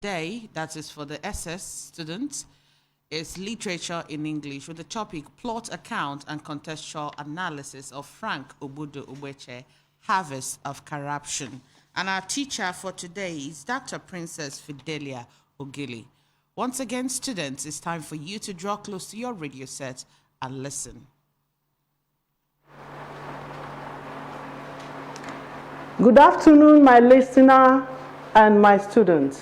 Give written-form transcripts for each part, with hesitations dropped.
Today, that is for the SS students, is literature in English with the topic plot account and contextual analysis of Frank Obodo Ogbeche, Harvest of Corruption. And our teacher for today is Dr. Princess Fidelia Ogili. Once again, students, it's time for you to draw close to your radio set and listen. Good afternoon, my listener and my students.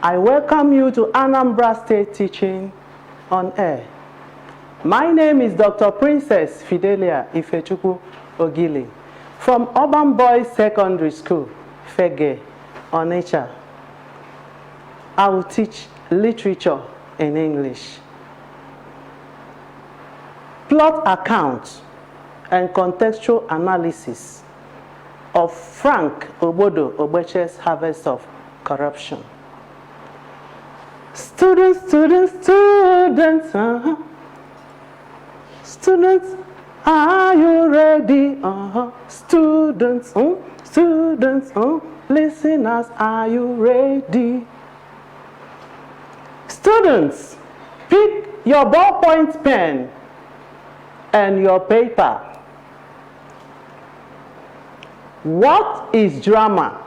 I welcome you to Anambra State Teaching on Air. My name is Dr. Princess Fidelia Ifechukwu Ogili from Urban Boys Secondary School, Fege, Onitsha. I will teach literature in English. Plot account and contextual analysis of Frank Obodo Ogbeche's Harvest of Corruption. Students, students, are you ready? Students, listeners, are you ready? Students, pick your ballpoint pen and your paper. What is drama?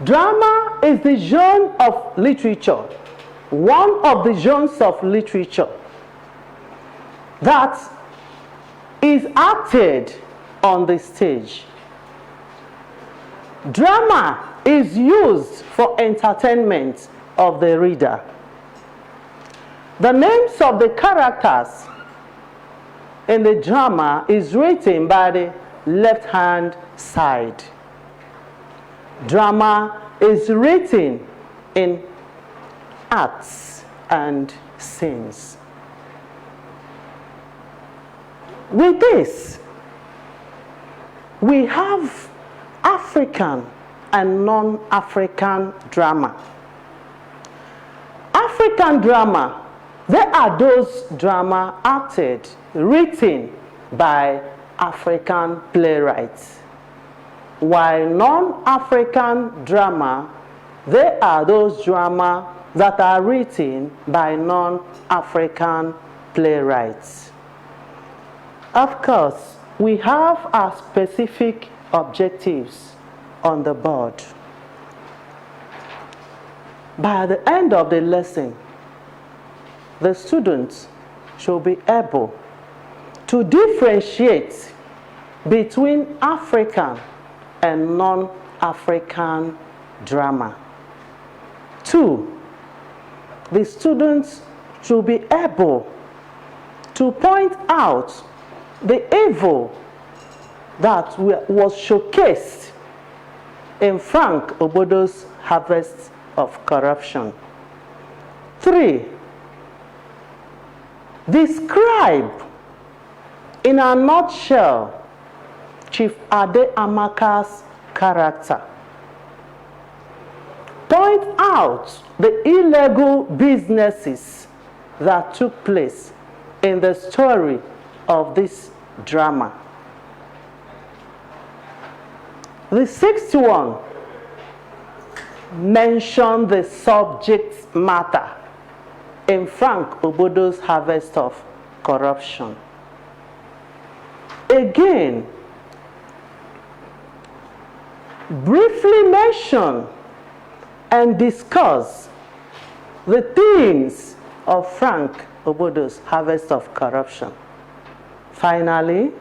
Drama is the genre of literature, one of the genres of literature that is acted on the stage. Drama is used for entertainment of the reader. The names of the characters in the drama is written by the left-hand side. Drama is written in acts and scenes. With this, we have African and non-African drama. African drama, they are those drama acted, written by African playwrights. While non-African drama, they are those drama that are written by non-African playwrights. Of course, we have our specific objectives on the board. By the end of the lesson, the students should be able to differentiate between African and non-African drama. 2, the students should be able to point out the evil that was showcased in Frank Obodo's Harvest of Corruption. 3, describe in a nutshell Chief Ade Amaka's character. Point out the illegal businesses that took place in the story of this drama. The 6th one, mention the subject matter in Frank Obodo's Harvest of Corruption. Again, briefly mention and discuss the themes of Frank Obodo's Harvest of Corruption. Finally,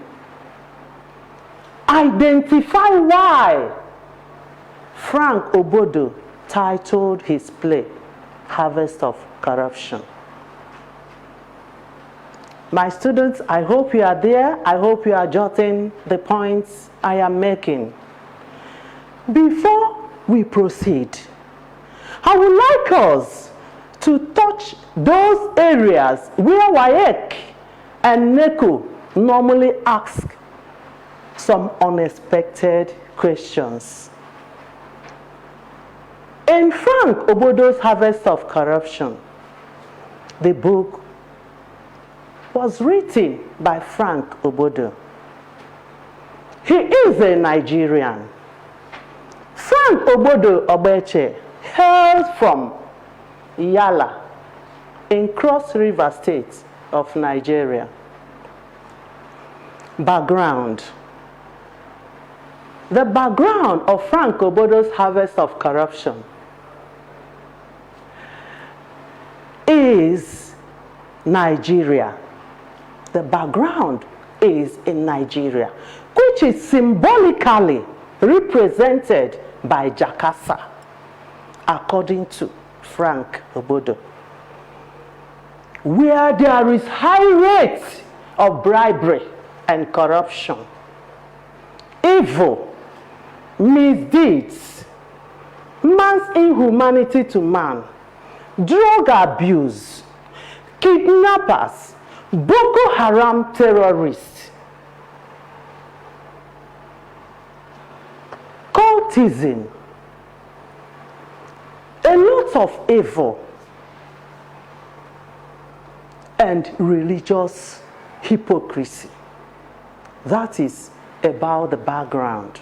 identify why Frank Obodo titled his play Harvest of Corruption. My students, I hope you are there. I hope you are jotting the points I am making. Before we proceed, I would like us to touch those areas where WAEC and NECO normally ask some unexpected questions. In Frank Obodo's Harvest of Corruption, the book was written by Frank Obodo. He is a Nigerian. Frank Frank Obodo Ogbeche hails from Yala in Cross River State of Nigeria. Background. The background of Frank Obodo's harvest of corruption is Nigeria. The background is in Nigeria, which is symbolically represented by Jakasa, according to Frank Obodo, where there is high rates of bribery and corruption, evil, misdeeds, man's inhumanity to man, drug abuse, kidnappers, Boko Haram terrorists, cultism, a lot of evil, and religious hypocrisy. That is about the background.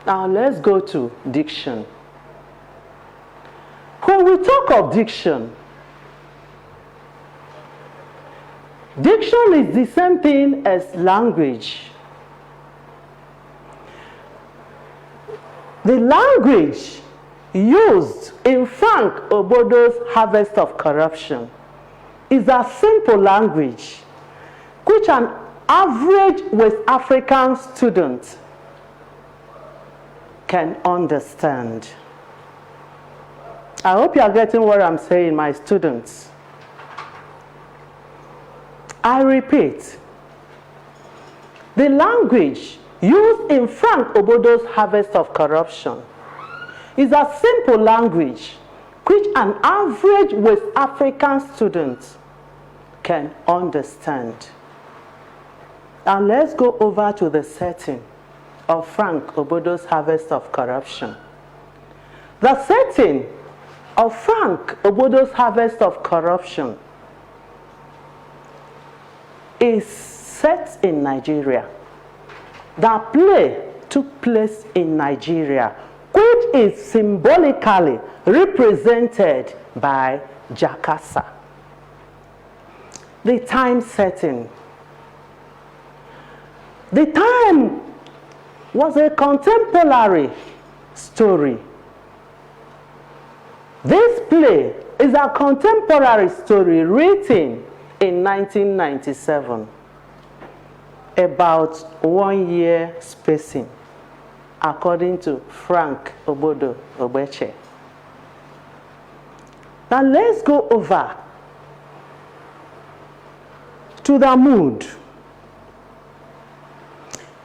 Now let's go to diction. When we talk of diction, diction is the same thing as language. The language used in Frank Obodo's harvest of corruption is a simple language which an average West African student can understand. I hope you are getting what I'm saying, my students. I repeat, the language used in Frank Obodo's harvest of corruption is a simple language which an average West African student can understand. Now let's go over to the setting of Frank Obodo's harvest of corruption. The setting of Frank Obodo's harvest of corruption is set in Nigeria. The play took place in Nigeria, which is symbolically represented by Jakasa. The time setting. The time was a contemporary story. This play is a contemporary story written in 1997, about 1 year spacing, according to Frank Obodo Ogbeche. Now let's go over to the mood.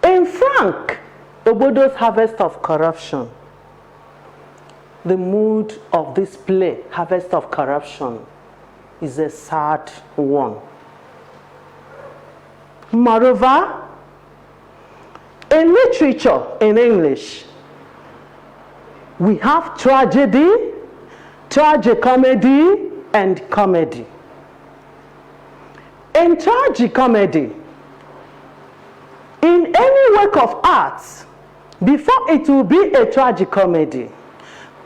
In Frank Obodo's harvest of corruption, the mood of this play, Harvest of Corruption, is a sad one. Moreover, in literature, in English, we have tragedy, tragicomedy, and comedy. In tragicomedy, in any work of art, before it will be a tragicomedy,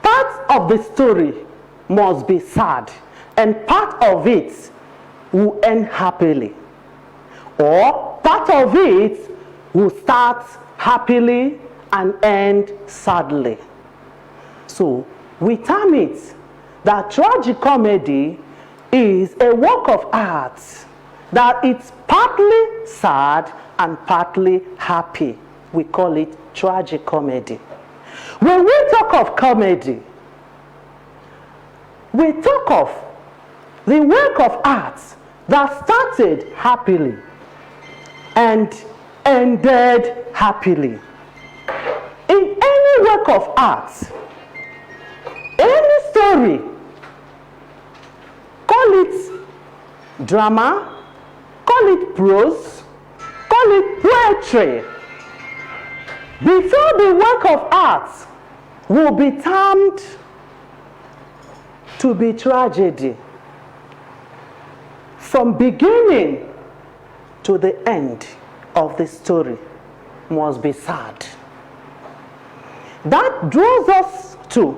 part of the story must be sad, and part of it will end happily. Or part of it will start happily and end sadly. So we term it that tragicomedy is a work of art that it's partly sad and partly happy. We call it tragicomedy. When we talk of comedy, we talk of the work of art that started happily and ended happily. In any work of art, any story, call it drama, call it prose, call it poetry, before the work of art will be termed to be tragedy, from beginning to the end of the story must be sad. That draws us to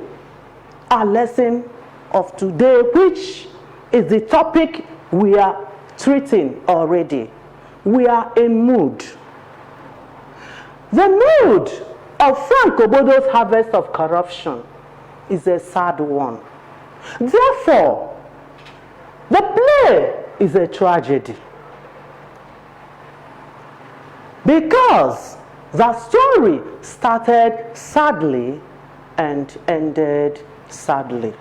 our lesson of today, which is the topic we are treating already. We are in mood. The mood of Frank Obodo's harvest of corruption is a sad one. Therefore, the play is a tragedy. Because the story started sadly and ended sadly.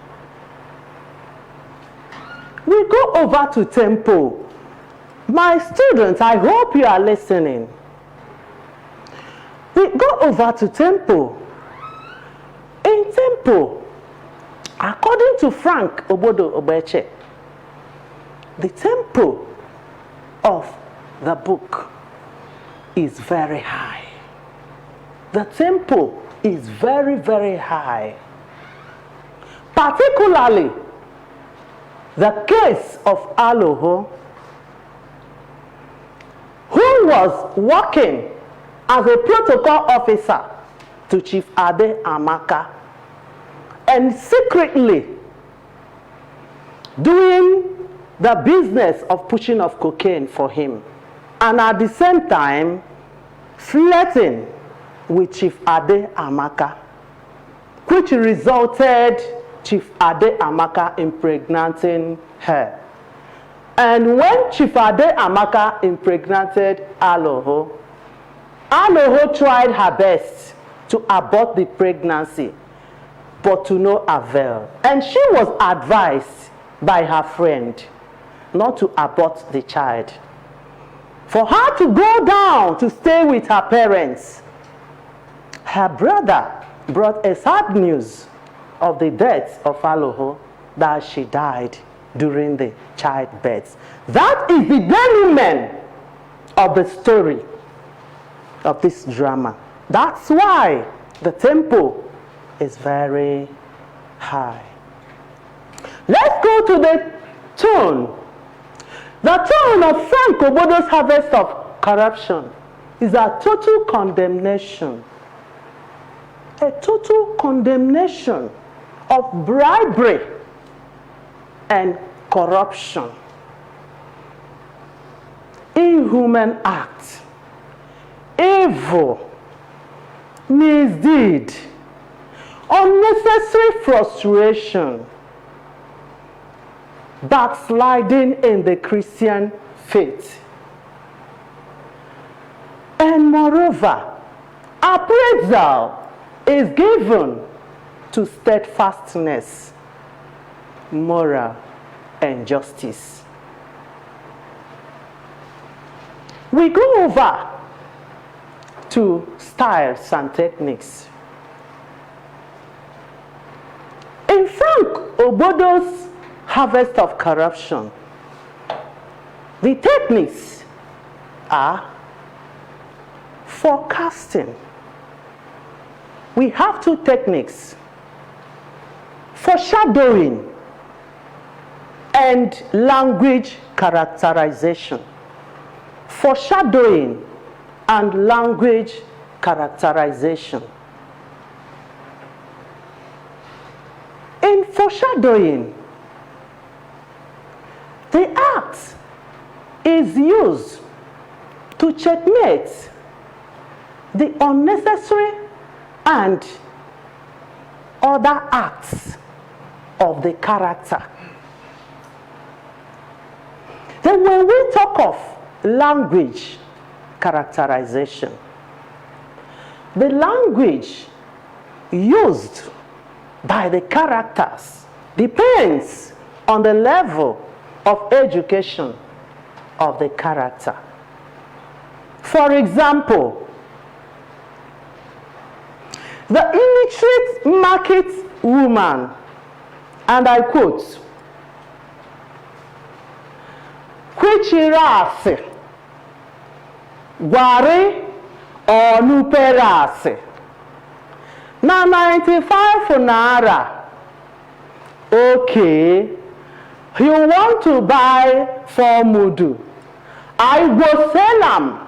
We go over to tempo. My students, I hope you are listening. We go over to tempo. In tempo, according to Frank Obodo Obeche, the tempo of the book is very high. The tempo is very, very high. Particularly, the case of Aloho, who was working as a protocol officer to Chief Ade Amaka and secretly doing the business of pushing of cocaine for him, and at the same time flirting with Chief Ade Amaka, which resulted Chief Ade Amaka impregnating her. And when Chief Ade Amaka impregnated Aloho, Aloho tried her best to abort the pregnancy, but to no avail. And she was advised by her friend not to abort the child. For her to go down to stay with her parents, her brother brought a sad news of the death of Aloho, that she died during the childbirth. That is the denouement of the story of this drama. That's why the tempo is very high. Let's go to the tone. The tone of Frank Obodo's harvest of corruption is a total condemnation. A total condemnation of bribery and corruption. Inhuman act, evil, misdeed, unnecessary frustration, backsliding in the Christian faith. And moreover, appraisal is given to steadfastness, moral, and justice. We go over to styles and techniques. In Frank Obodo's harvest of corruption, the techniques are forecasting. We have two techniques: foreshadowing and language characterization. Foreshadowing and language characterization. In foreshadowing, the act is used to checkmate the unnecessary and other acts of the character. Then when we talk of language characterization, the language used by the characters depends on the level of education of the character. For example, the illiterate market woman, and I quote, "Kwichirase, gwari onuperase, na 95 naira. Okay, you want to buy 4 mudu. I will sell am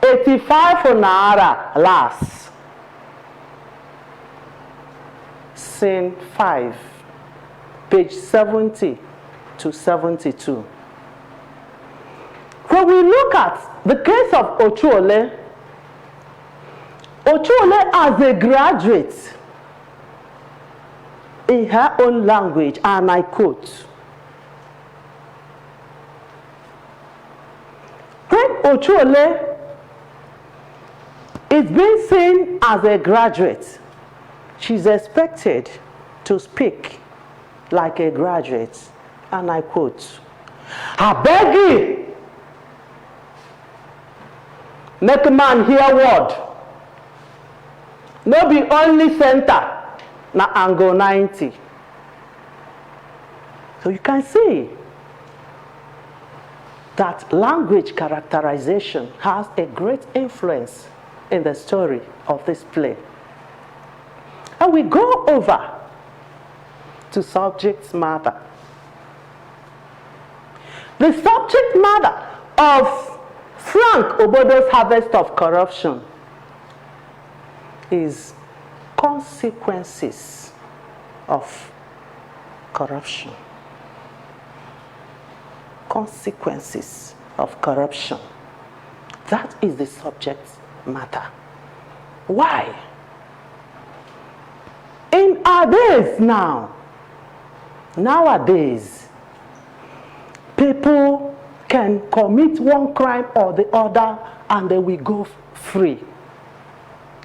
85 naira last." scene 5, page 70 to 72. When we look at the case of Ochuole, Ochuole as a graduate, in her own language, and I quote, when Ochuole is being seen as a graduate, she's expected to speak like a graduate, and I quote, I beg you, make a man hear word, no be only center, na angle 90. So you can see that language characterization has a great influence in the story of this play. And we go over to subject matter. The subject matter of Frank Obodo's Harvest of Corruption is consequences of corruption. Consequences of corruption. That is the subject matter. Why? In our days now, nowadays, people can commit one crime or the other and they will go free.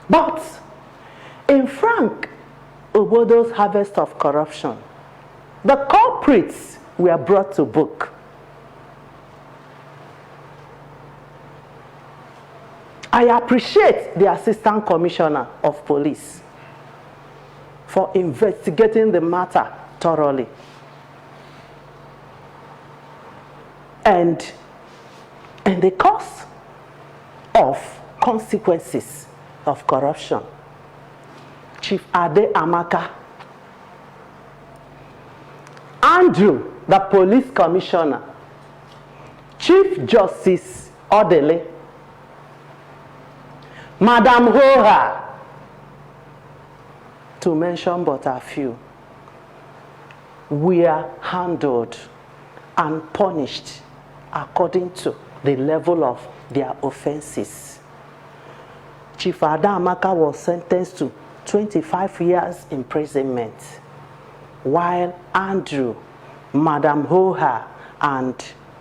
But in Frank Obodo's Harvest of Corruption, the culprits were brought to book. I appreciate the Assistant Commissioner of Police for investigating the matter thoroughly. And in the course of consequences of corruption, Chief Ade Amaka, Andrew, the police commissioner, Chief Justice Odele, Madam Hoha, to mention but a few, were handled and punished according to the level of their offenses. Chief Ade Amaka was sentenced to 25 years imprisonment, while Andrew, Madam Hoha, and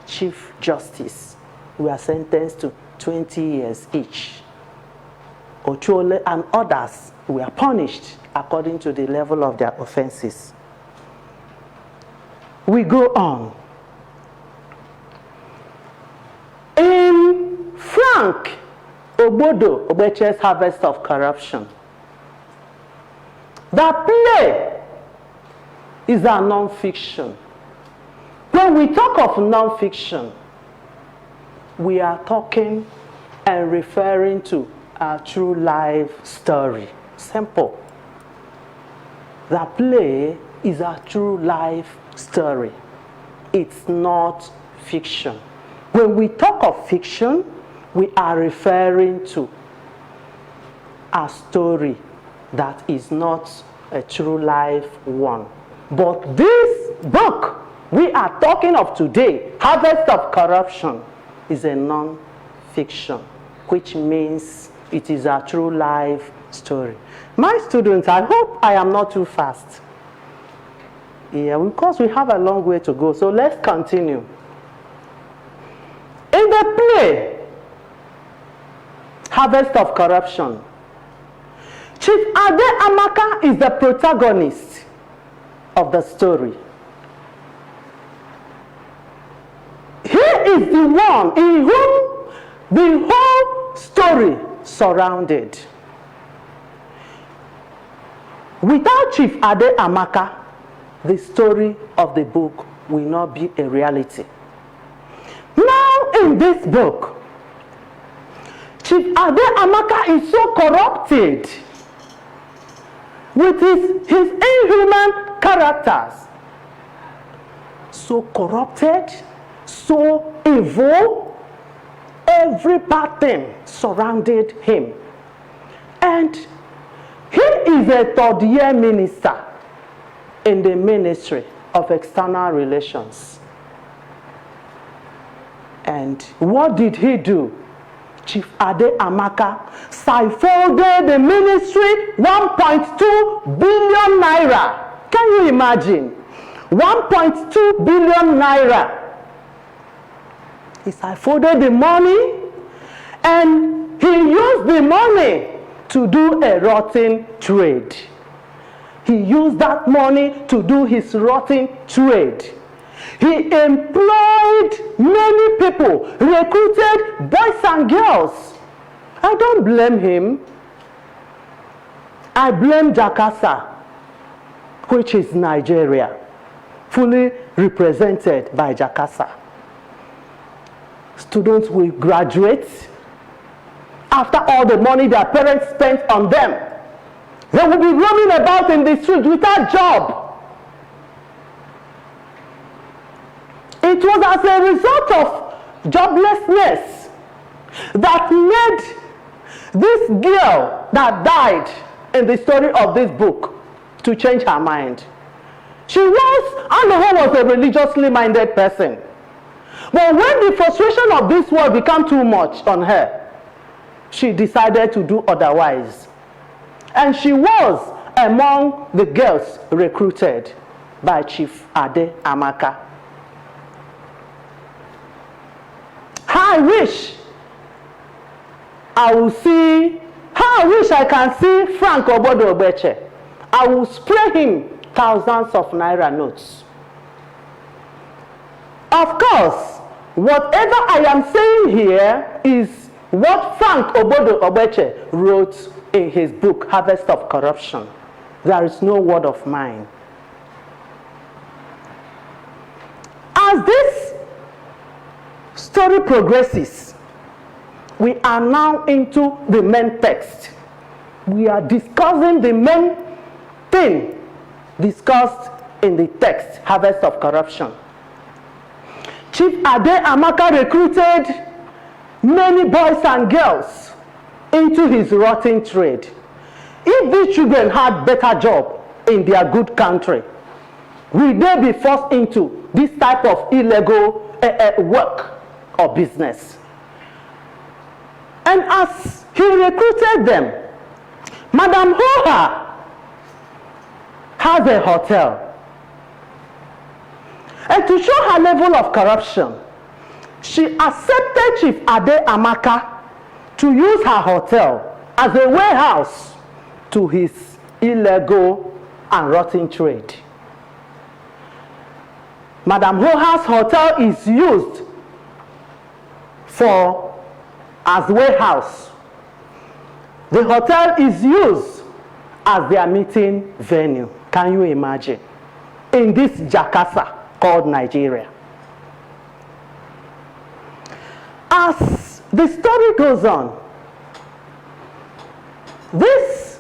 Chief Justice were sentenced to 20 years each. Ochuole and others were punished according to the level of their offenses. We go on. In Frank Obodo Obeche's Harvest of Corruption, the play is a non-fiction. When we talk of non-fiction, we are talking and referring to a true life story. Simple. The play is a true life story. It's not fiction. When we talk of fiction, we are referring to a story that is not a true life one. But this book we are talking of today, Harvest of Corruption, is a non-fiction, which means it is a true life story. My students, I hope I am not too fast. Yeah, because we have a long way to go, so let's continue. In the play, Harvest of Corruption, Chief Ade Amaka is the protagonist of the story. He is the one in whom the whole story surrounded. Without Chief Ade Amaka, the story of the book will not be a reality. Now in this book, Chief Ade Amaka is so corrupted with his inhuman characters. So corrupted, so evil, every bad thing surrounded him. And he is a third-year minister in the Ministry of External Relations. And what did he do? Chief Ade Amaka siphoned the ministry 1.2 billion naira. Can you imagine? 1.2 billion naira. He siphoned the money and he used the money to do a rotten trade. He used that money to do his rotten trade. He employed many people, recruited boys and girls. I don't blame him. I blame Jakarta, which is Nigeria, fully represented by Jakarta. Students will graduate after all the money their parents spent on them. They will be roaming about in the street without job. It was as a result of joblessness that made this girl that died in the story of this book to change her mind. Aloho was a religiously minded person. But when the frustration of this world became too much on her, she decided to do otherwise. And she was among the girls recruited by Chief Ade Amaka. How I wish I can see Frank Obodo Obeche. I will spray him thousands of naira notes. Of course, whatever I am saying here is what Frank Obodo Obeche wrote in his book, Harvest of Corruption. There is no word of mine. As this story progresses, we are now into the main text. We are discussing the main thing discussed in the text, Harvest of Corruption. Chief Ade Amaka recruited many boys and girls into his rotten trade. If these children had better job in their good country, will they be forced into this type of illegal work or business? And as he recruited them, Madam Hoha has a hotel. And to show her level of corruption, she accepted Chief Ade Amaka to use her hotel as a warehouse to his illegal and rotten trade. Madam Hoha's hotel is used as warehouse. The hotel is used as their meeting venue. Can you imagine? In this Jakarta called Nigeria. As the story goes on, this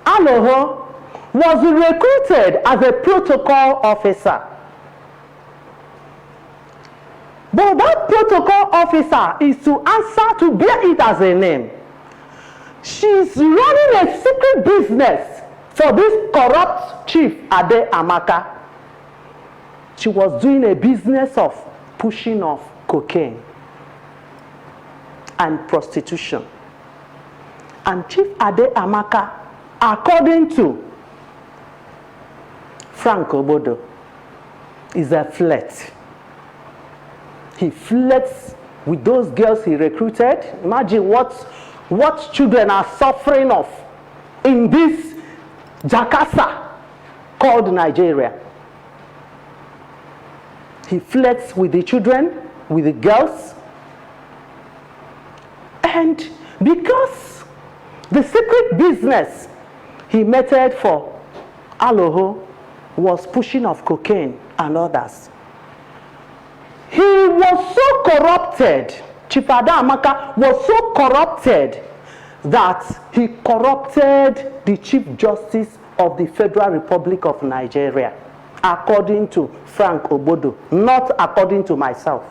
Aloho was recruited as a protocol officer. But that protocol officer is to answer to bear it as a name. She's running a secret business for this corrupt Chief Ade Amaka. She was doing a business of pushing off cocaine and prostitution. And Chief Ade Amaka, according to Frank Obodo, is a flirt. He flirts with those girls he recruited. Imagine what children are suffering of in this Jakarta called Nigeria. He flirts with the children, with the girls. And because the secret business he meted for Aloho was pushing of cocaine and others, he was so corrupted, Chief Ade Amaka was so corrupted that he corrupted the Chief Justice of the Federal Republic of Nigeria, according to Frank Obodo, not according to myself.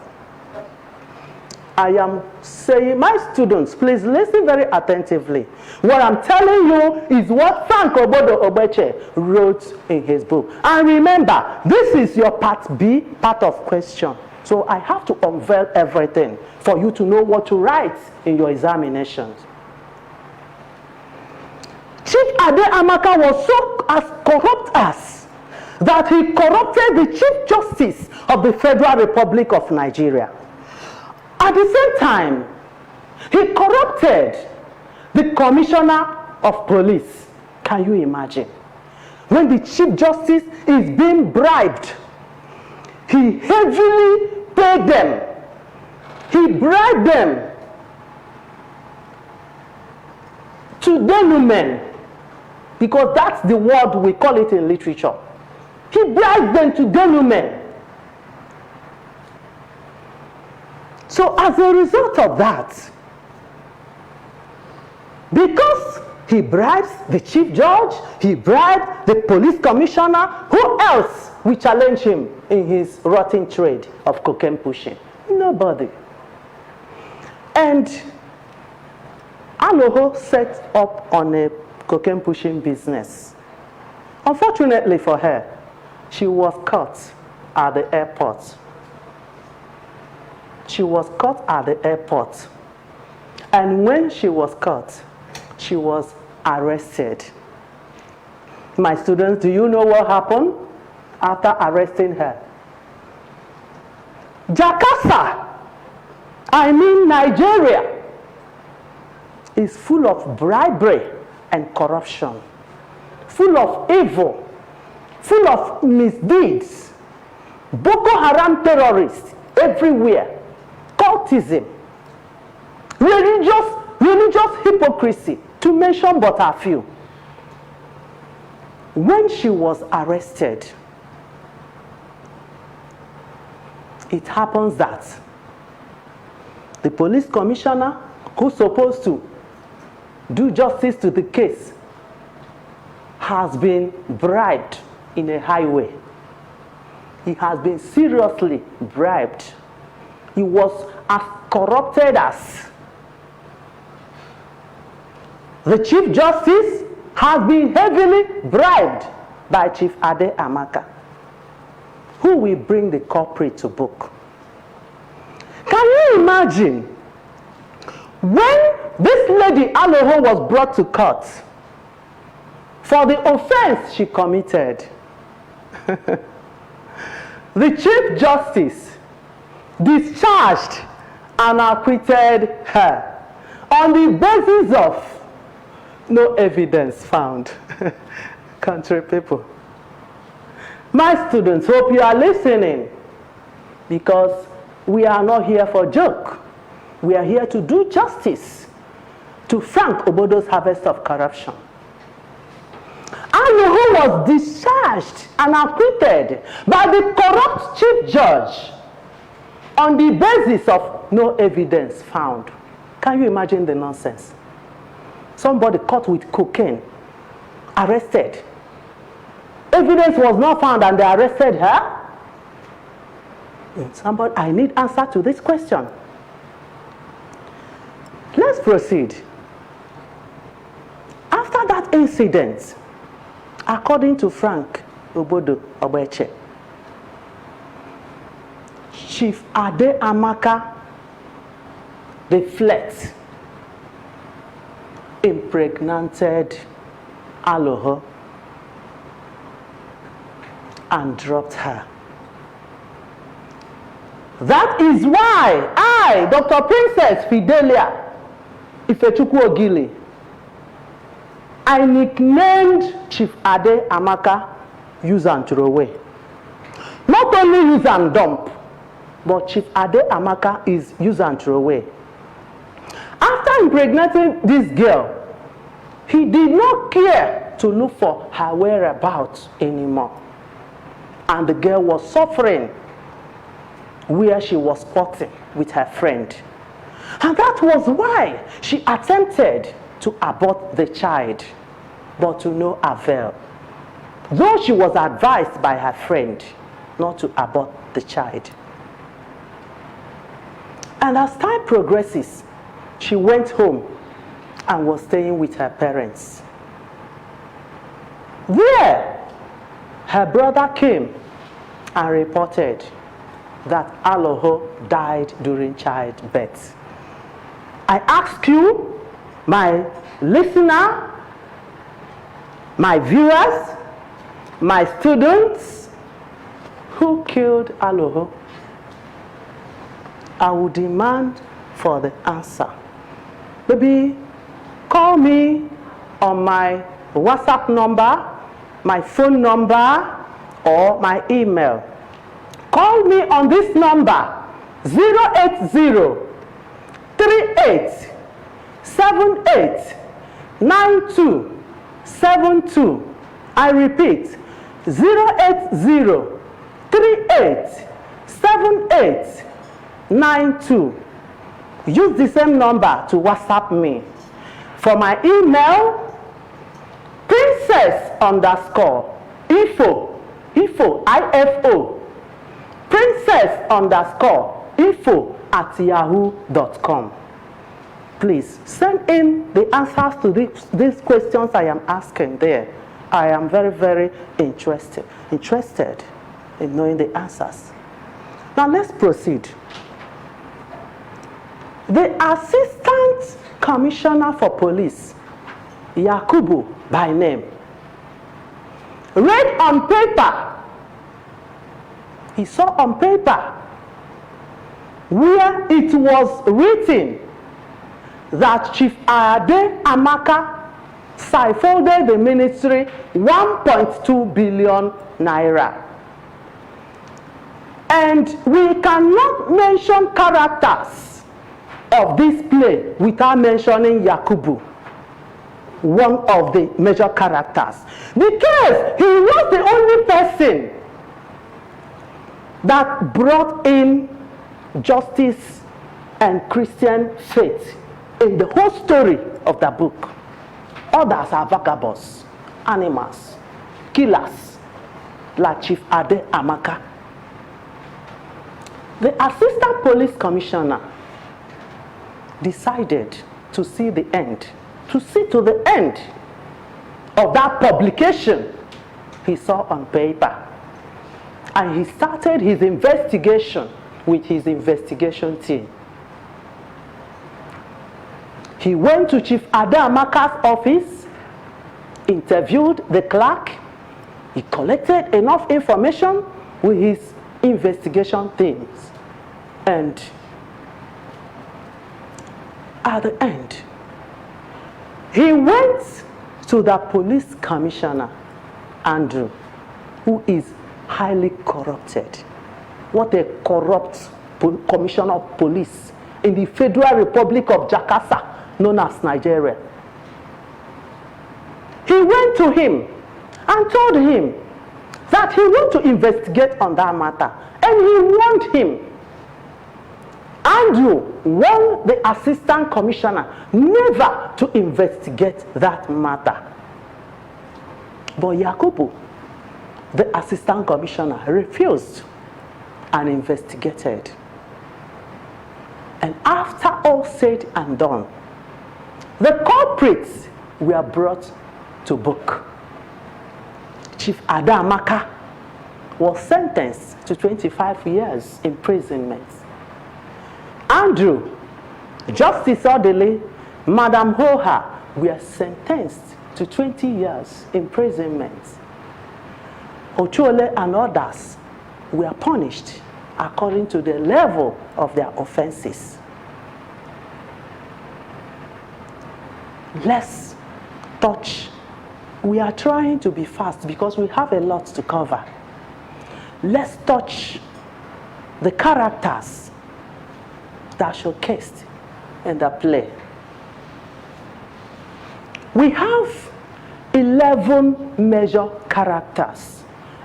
I am saying, my students, please listen very attentively. What I'm telling you is what Frank Obodo Ogbeche wrote in his book. And remember, this is your part B, part of question. So I have to unveil everything for you to know what to write in your examinations. Chief Ade Amaka was so as corrupt as that he corrupted the Chief Justice of the Federal Republic of Nigeria. At the same time, he corrupted the Commissioner of Police. Can you imagine? When the Chief Justice is being bribed, he heavily paid them. He bribed them to denouement, because that's the word we call it in literature. He bribed them to denouement. So as a result of that, because he bribes the chief judge, he bribed the police commissioner, who else will challenge him in his rotten trade of cocaine pushing? Nobody. And Aloho set up on a cocaine pushing business. Unfortunately for her, she was caught at the airport. She was caught at the airport. And when she was caught, she was arrested. My students, do you know what happened after arresting her? Jakarta, I mean Nigeria, is full of bribery and corruption, full of evil, full of misdeeds, Boko Haram terrorists everywhere, cultism, religious hypocrisy, to mention but a few. When she was arrested, it happens that the police commissioner, who's supposed to do justice to the case, has been bribed in a high way. He has been seriously bribed. He was as corrupted as the Chief Justice has been heavily bribed by Chief Ade Amaka. Who will bring the culprit to book? Can you imagine when this lady Aloho was brought to court for the offense she committed? The Chief Justice discharged and acquitted her on the basis of no evidence found. Country people. My students, hope you are listening, because we are not here for joke. We are here to do justice to Frank Obodo's harvest of corruption. Aloho was discharged and acquitted by the corrupt chief judge on the basis of no evidence found. Can you imagine the nonsense? Somebody caught with cocaine, arrested. Evidence was not found and they arrested her? Somebody, I need answer to this question. Let's proceed. After that incident, according to Frank Obodo Ogbeche, Chief Ade Amaka reflects, impregnated Aloho and dropped her. That is why I, Dr. Princess Fidelia Ifechukwu Ogili, I nicknamed Chief Ade Amaka use and throw away. Not only use and dump, but Chief Ade Amaka is use and throw away. After impregnating this girl, he did not care to look for her whereabouts anymore. And the girl was suffering where she was spotting with her friend. And that was why she attempted to abort the child, but to no avail. Though she was advised by her friend not to abort the child. And as time progresses, she went home and was staying with her parents. There, her brother came and reported that Aloho died during childbirth. I ask you, my listener, my viewers, my students, who killed Aloho? I will demand for the answer. Maybe call me on my WhatsApp number, my phone number, or my email. Call me on this number, 080-3878-9272. I repeat, 080-3878-92. Use the same number to WhatsApp me. For my email, princess_info, I-F-O, princess_info@yahoo.com. Please send in the answers to these questions I am asking there. I am very, very interested in knowing the answers. Now let's proceed. The Assistant Commissioner for Police, Yakubu by name, read on paper, he saw on paper where it was written that Chief Ade Amaka siphoned the ministry 1.2 billion naira. And we cannot mention characters of this play without mentioning Yakubu, one of the major characters, because he was the only person that brought in justice and Christian faith in the whole story of the book. Others are vagabonds, animals, killers, like Chief Ade Amaka. The Assistant Police Commissioner decided to see the end, to see to the end of that publication he saw on paper. And he started his investigation with his investigation team. He went to Chief Ade Amaka's office, interviewed the clerk, he collected enough information with his investigation teams. And at the end, he went to the police commissioner, Andrew, who is highly corrupted. What a corrupt commissioner of police in the Federal Republic of Jakarta, known as Nigeria. He went to him and told him that he wants to investigate on that matter. And he warned him. Andrew warned the assistant commissioner never to investigate that matter. But Yakubu, the assistant commissioner, refused and investigated. And after all said and done, the culprits were brought to book. Chief Ade Amaka was sentenced to 25 years imprisonment. Andrew, Justice Odele, Madam Hoha were sentenced to 20 years imprisonment. Ochuole and others were punished according to the level of their offenses. Let's touch. We are trying to be fast because we have a lot to cover. Let's touch the characters that are showcased in the play. We have 11 major characters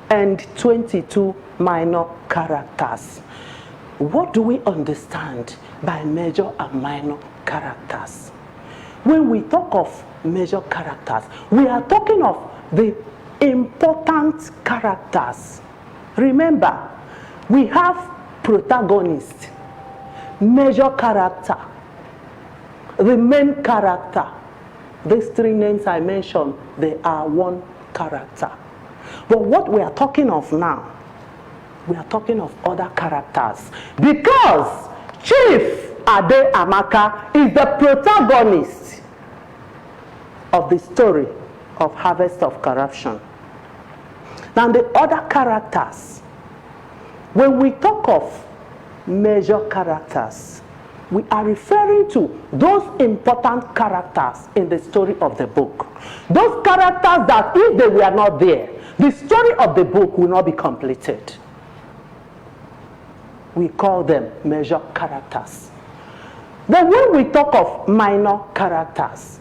and 22 minor characters. What do we understand by major and minor characters? When we talk of major characters, we are talking of the important characters. Remember, we have protagonists, major character, the main character. These three names I mentioned, they are one character. But what we are talking of now, we are talking of other characters. Because Chief Ade Amaka is the protagonist of the story of Harvest of Corruption. Now the other characters, when we talk of major characters, we are referring to those important characters in the story of the book. Those characters that if they were not there, the story of the book will not be completed. We call them major characters. Then when we talk of minor characters,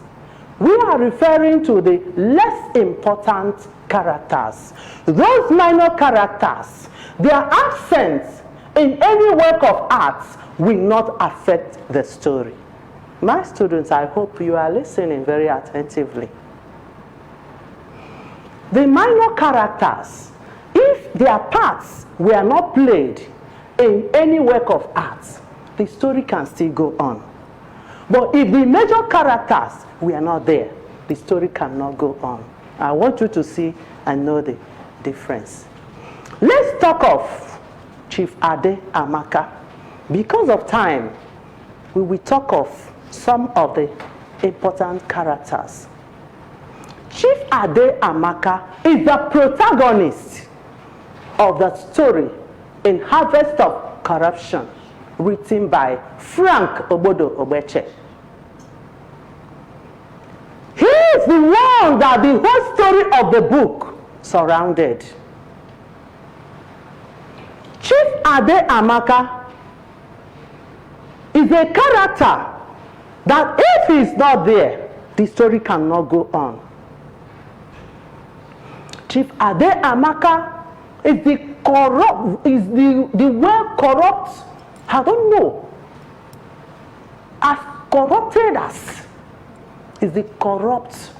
we are referring to the less important characters. Those minor characters, their absence in any work of art will not affect the story. My students, I hope you are listening very attentively. The minor characters, if their parts were not played in any work of art, the story can still go on. But if the major characters were not there, the story cannot go on. I want you to see and know the difference. Let's talk of Chief Ade Amaka. Because of time, we will talk of some of the important characters. Chief Ade Amaka is the protagonist of the story in Harvest of Corruption, written by Frank Obodo Obeche. He is the one that the whole story of the book surrounded. Chief Ade Amaka is a character that if he is not there, the story cannot go on. Chief Ade Amaka is the corrupt, is the well corrupt, I don't know, as corrupted as is the corrupt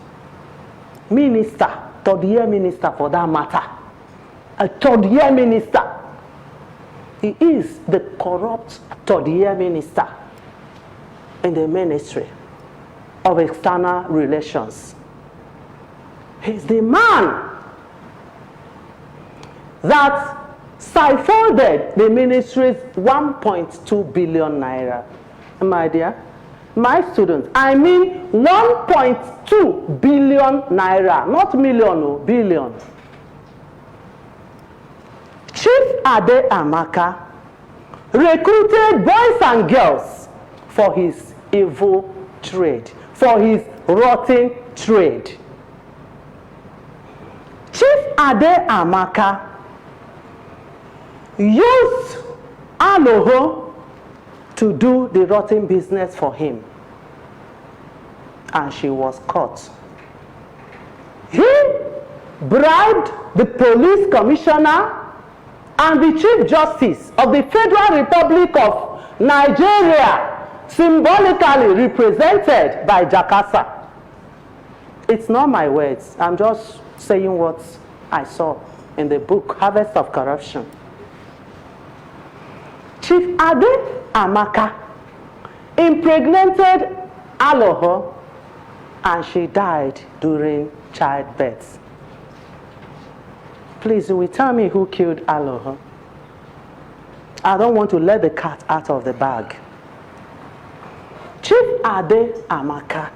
minister, third-year minister for that matter, a third-year minister. He is the corrupt third-year minister in the Ministry of External Relations. He's the man that siphoned the ministry's 1.2 billion naira. My dear, my students, I mean 1.2 billion naira, not million, no, billion. Chief Ade Amaka recruited boys and girls for his evil trade, for his rotten trade. Chief Ade Amaka used Aloho to do the rotten business for him, and she was caught. He bribed the police commissioner and the Chief Justice of the Federal Republic of Nigeria, symbolically represented by Jakasa. It's not my words. I'm just saying what I saw in the book, Harvest of Corruption. Chief Ade Amaka impregnated Aloho, and she died during childbirth. Please, will you tell me who killed Aloho? I don't want to let the cat out of the bag. Chief Ade Amaka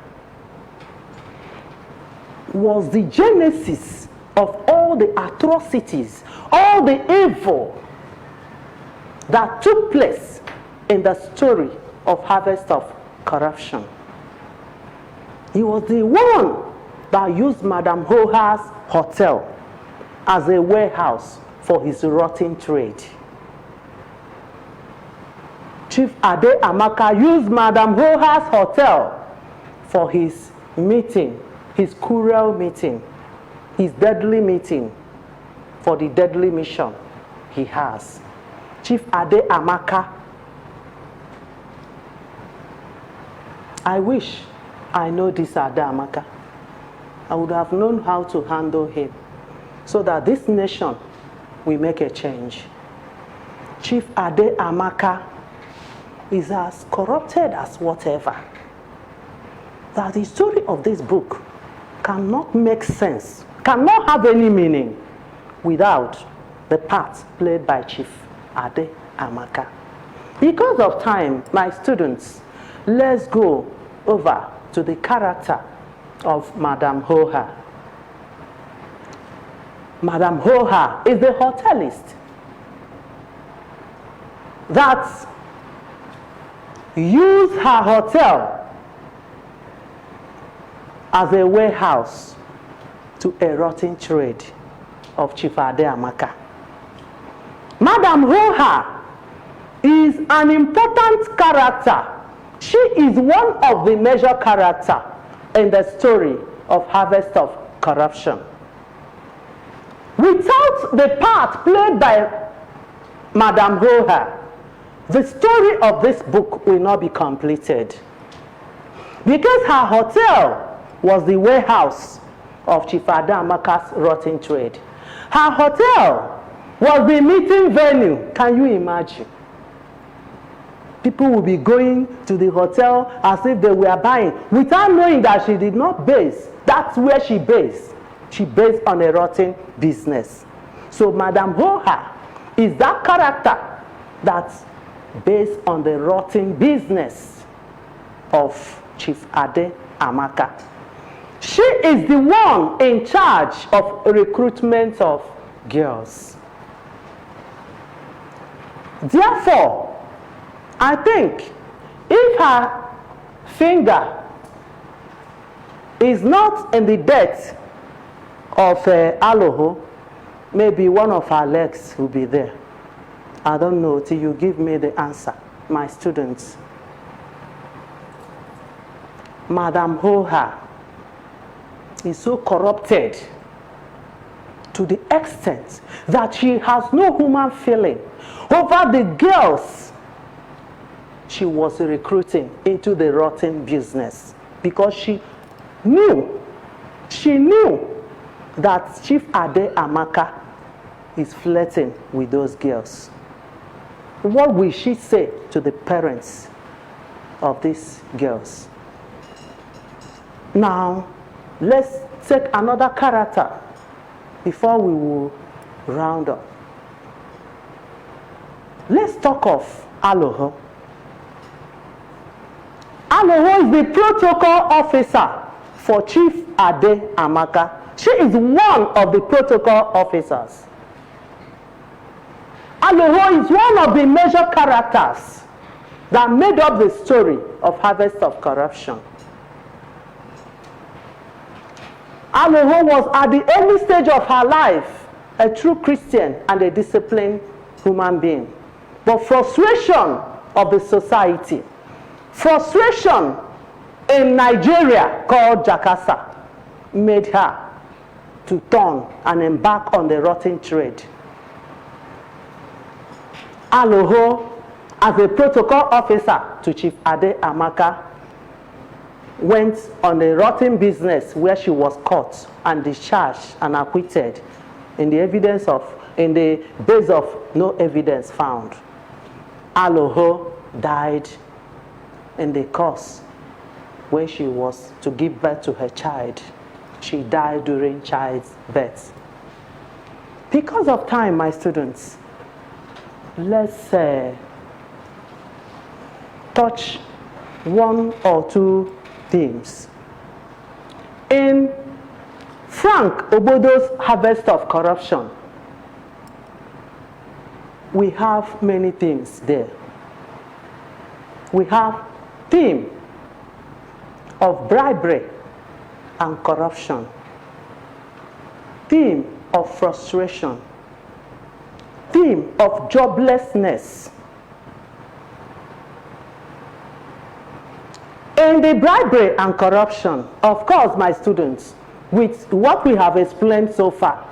was the genesis of all the atrocities, all the evil that took place in the story of Harvest of Corruption. He was the one that used Madame Hoha's hotel as a warehouse for his rotten trade. Chief Ade Amaka used Madame Hoha's hotel for his meeting, his cruel meeting, his deadly meeting, for the deadly mission he has. Chief Ade Amaka, I wish I know this Ade Amaka. I would have known how to handle him so that this nation will make a change. Chief Ade Amaka is as corrupted as whatever, that the story of this book cannot make sense, cannot have any meaning without the part played by Chief Ade Amaka. Because of time, my students, let's go over to the character of Madame Hoha. Madame Hoha is the hotelist that used her hotel as a warehouse to a rotten trade of Chief Ade Amaka. Madame Hoha is an important character. She is one of the major characters in the story of Harvest of Corruption. Without the part played by Madame Hoha, the story of this book will not be completed. Because her hotel was the warehouse of Chief Ade Amaka's rotten trade. Her hotel was the meeting venue. Can you imagine? People will be going to the hotel as if they were buying, without knowing that she did not base. That's where she based. She based on a rotten business. So Madame Hoha is that character that's based on the rotten business of Chief Ade Amaka. She is the one in charge of recruitment of girls. Therefore, I think if her finger is not in the death of Aloho, maybe one of her legs will be there. I don't know till you give me the answer, my students. Madame Hoha is so corrupted to the extent that she has no human feeling over the girls she was recruiting into the rotten business, because she knew that Chief Ade Amaka is flirting with those girls. What will she say to the parents of these girls? Now, let's take another character before we will round up. Let's talk of Aloho. Aloho is the protocol officer for Chief Ade Amaka. She is one of the protocol officers. Aloho is one of the major characters that made up the story of Harvest of Corruption. Aloho was at the early stage of her life a true Christian and a disciplined human being. But frustration of the society, frustration in Nigeria called Jakasa, made her to turn and embark on the rotten trade. Aloho, as a protocol officer to Chief Ade Amaka, went on a rotten business where she was caught and discharged and acquitted in the base of no evidence found. Aloho died in the course when she was to give birth to her child. She died during childbirth. Because of time, my students, let's touch one or two themes. In Frank Obodo's Harvest of Corruption, we have many themes there. We have theme of bribery and corruption, theme of frustration, theme of joblessness. In the bribery and corruption, of course, my students, with what we have explained so far,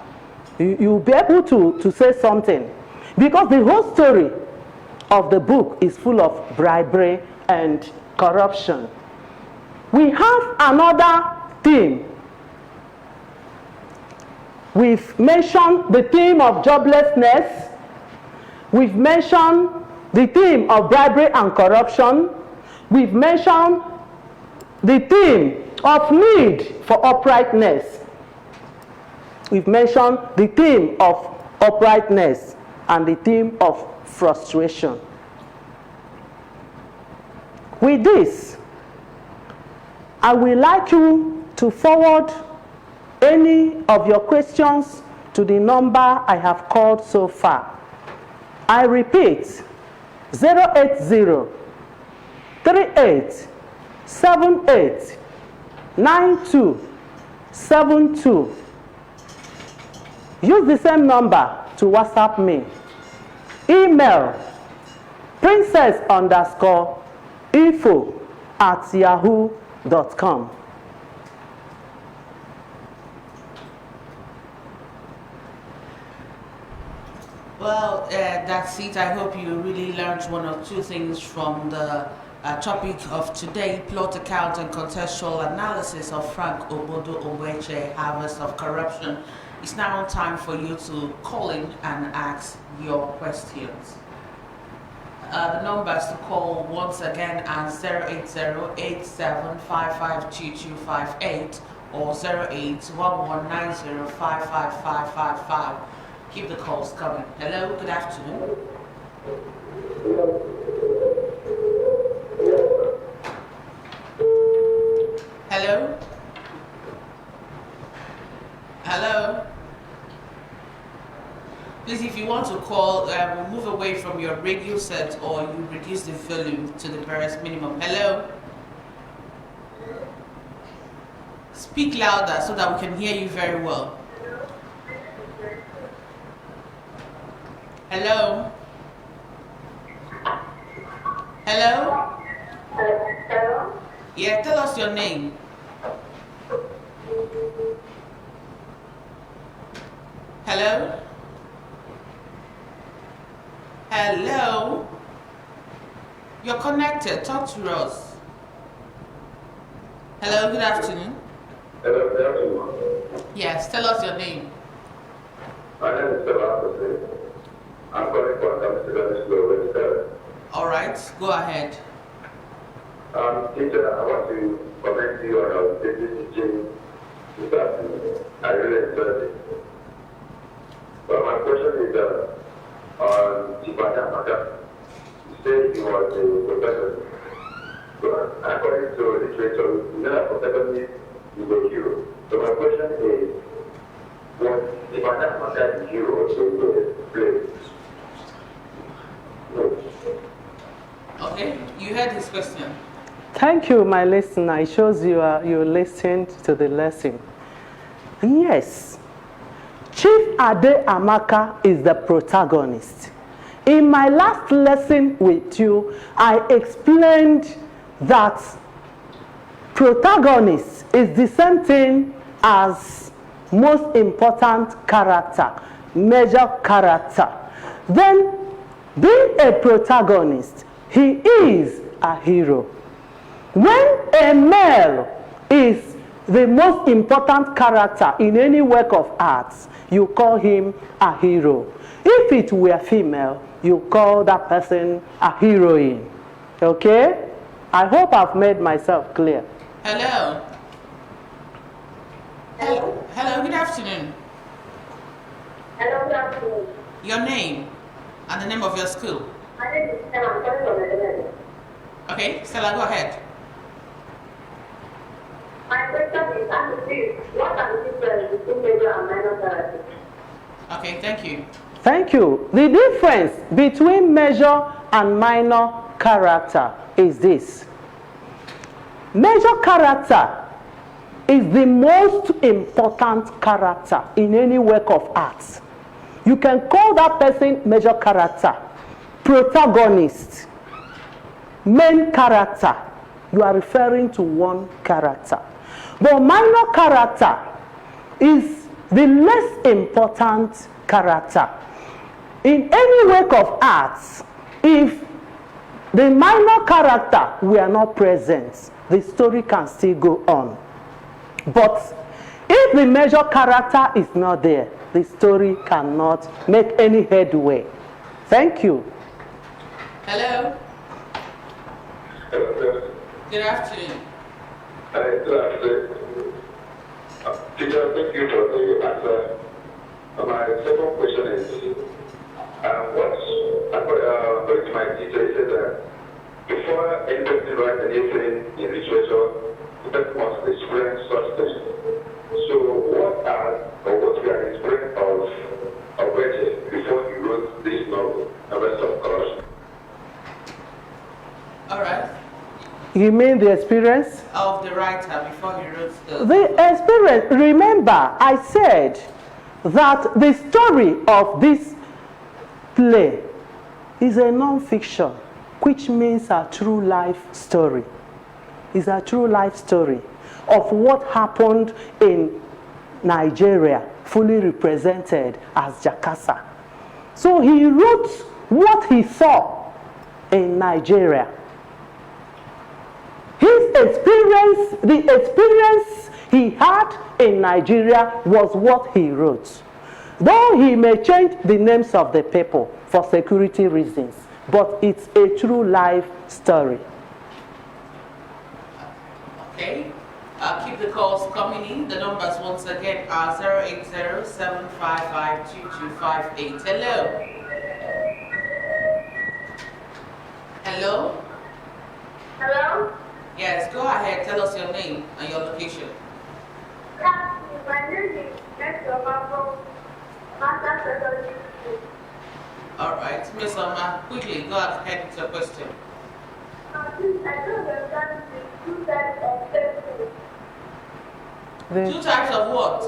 you'll be able to say something, because the whole story of the book is full of bribery and corruption. We have another theme. We've mentioned the theme of joblessness. We've mentioned the theme of bribery and corruption. We've mentioned the theme of need for uprightness. We've mentioned the theme of uprightness and the theme of frustration. With this, I would like you to forward any of your questions to the number I have called so far. I repeat, 080 38 78 9272. Use the same number to WhatsApp me. Email princess_info@yahoo.com. Well, that's it. I hope you really learned one or two things from the topic of today, plot account and contextual analysis of Frank Obodo Oweche, Harvest of Corruption. It's now time for you to call in and ask your questions. The numbers to call once again are 08087552258 or 08119055555. Keep the calls coming. Hello, good afternoon. Hello? Hello? Please, if you want to call, move away from your radio set or you reduce the volume to the barest minimum. Hello? Speak louder so that we can hear you very well. Hello? Hello? Hello? Yeah, tell us your name. Hello? Hello? You're connected. Talk to us. Hello, good afternoon. Hello, good afternoon. Yes, tell us your name. My name is Sebastian. I'm calling from Campus. All right, go ahead. Teacher, I want to comment you on our teaching this afternoon. I really enjoyed it. But my question is on Chibata Maka. You said he was a professor. So according to literature, you know that professor is a hero. So my question is, was Chibata Maka the hero in the play? No. Okay, you heard his question. Thank you, my listener. It shows you listened to the lesson. Yes, Chief Ade Amaka is the protagonist. In my last lesson with you, I explained that protagonist is the same thing as most important character, major character. Then, being a protagonist, he is a hero. When a male is the most important character in any work of art, you call him a hero. If it were female, you call that person a heroine. Okay? I hope I've made myself clear. Hello. Hello, good afternoon. Hello, good afternoon. Your name and the name of your school. My name is Stella. I'm calling from Netherlands. Okay, Stella, go ahead. My question is, what are the differences between major and minor characters? Okay, thank you. Thank you. The difference between major and minor character is this. Major character is the most important character in any work of art. You can call that person major character, protagonist, main character. You are referring to one character. But minor character is the less important character. In any work of art, if the minor character were not present, the story can still go on. But if the major character is not there, the story cannot make any headway. Thank you. Hello. Hello. Good afternoon. Good afternoon. Teacher, thank you for the answer. My second question is, according to my teacher, he said that before anybody writes anything in literature, the person must experience such things. So what we are experience of Reggie before he wrote this novel, Harvest of Corruption? All right. You mean the experience? Of the writer before he wrote the... The experience, remember, I said that the story of this play is a non-fiction, which means a true life story. It's a true life story of what happened in Nigeria, fully represented as Jakarta. So he wrote what he saw in Nigeria. His experience, the experience he had in Nigeria was what he wrote. Though he may change the names of the people for security reasons, but it's a true life story. Okay. Keep the calls coming in. The numbers once again are 080-755-2258. Hello. Hello. Hello? Yes, go ahead. Tell us your name and your location. My name is NECO from Master Secondary School. All right. Miss Oma, quickly go ahead with your question. Please, I don't understand the two types of testing. Two types of what?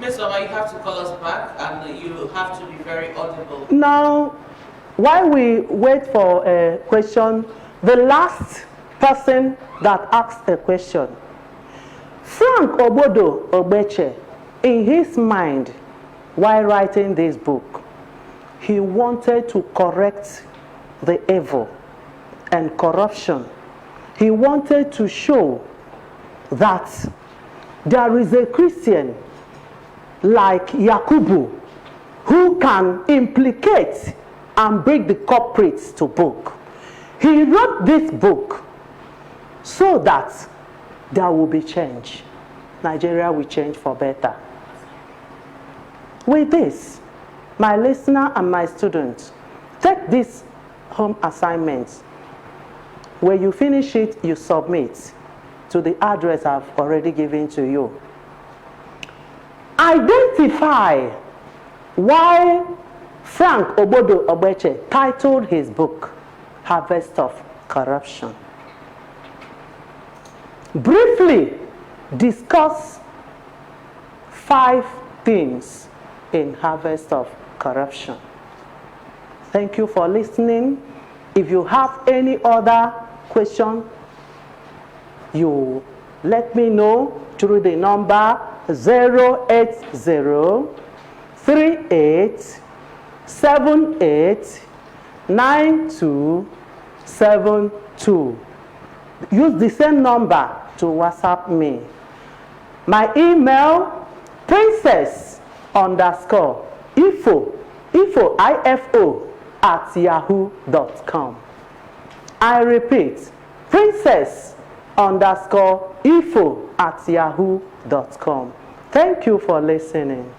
Miss Oma, you have to call us back and you have to be very audible. Now, while we wait for a question, the last person that asked a question, Frank Obodo Ogbeche, in his mind, while writing this book, he wanted to correct the evil and corruption. He wanted to show that there is a Christian like Yakubu who can implicate and bring the culprits to book. He wrote this book so that there will be change. Nigeria will change for better. With this, my listener and my students, take this home assignment. When you finish it, you submit to the address I've already given to you. Identify why Frank Obodo Ogbeche titled his book, Harvest of Corruption. Briefly discuss 5 themes in Harvest of Corruption. Thank you for listening. If you have any other question, you let me know through the number 08038789272. Use the same number to WhatsApp me. My email, princess_info@yahoo.com. I repeat, princess_info@yahoo.com. Thank you for listening.